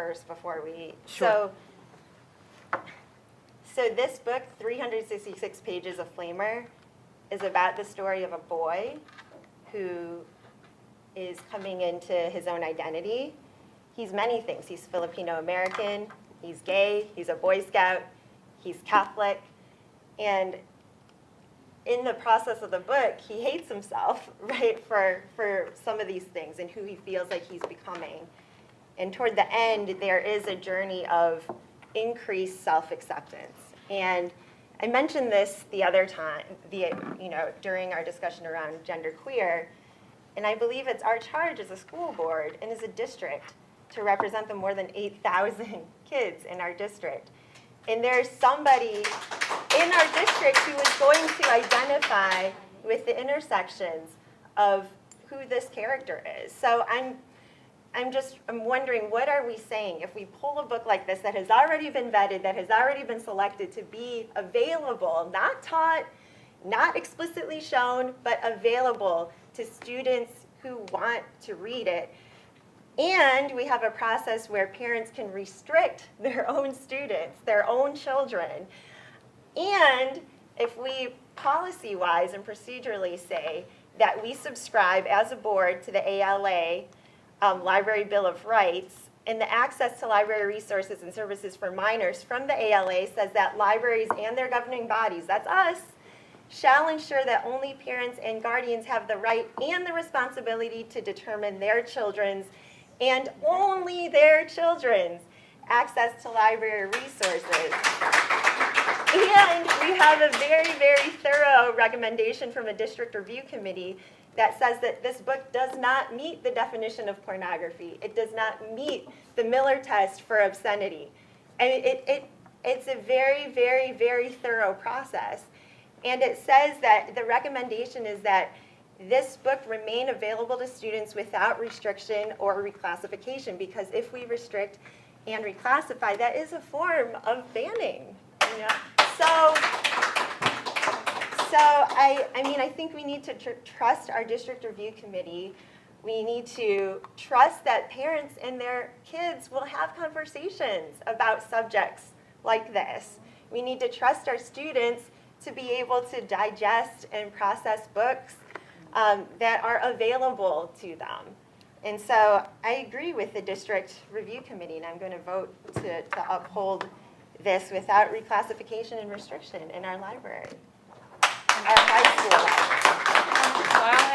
first before we. Sure. So this book, 366 pages of Flamer, is about the story of a boy who is coming into his own identity. He's many things. He's Filipino-American, he's gay, he's a Boy Scout, he's Catholic, and in the process of the book, he hates himself, right, for some of these things and who he feels like he's becoming. And toward the end, there is a journey of increased self-acceptance. And I mentioned this the other time, during our discussion around genderqueer, and I believe it's our charge as a school board and as a district to represent the more than 8,000 kids in our district. And there's somebody in our district who is going to identify with the intersections of who this character is. So I'm wondering, what are we saying if we pull a book like this that has already been vetted, that has already been selected to be available, not taught, not explicitly shown, but available to students who want to read it. And we have a process where parents can restrict their own students, their own children. And if we policy-wise and procedurally say that we subscribe as a board to the ALA Library Bill of Rights, and the access to library resources and services for minors from the ALA says that libraries and their governing bodies, that's us, shall ensure that only parents and guardians have the right and the responsibility to determine their children's and only their children's access to library resources. And we have a very, very thorough recommendation from a district review committee that says that this book does not meet the definition of pornography. It does not meet the Miller test for obscenity. And it's a very, very, very thorough process. And it says that the recommendation is that this book remain available to students without restriction or reclassification, because if we restrict and reclassify, that is a form of banning. You know? So I think we need to trust our district review committee. We need to trust that parents and their kids will have conversations about subjects like this. We need to trust our students to be able to digest and process books that are available to them. And so I agree with the district review committee, and I'm going to vote to uphold this without reclassification and restriction in our library, our high school library.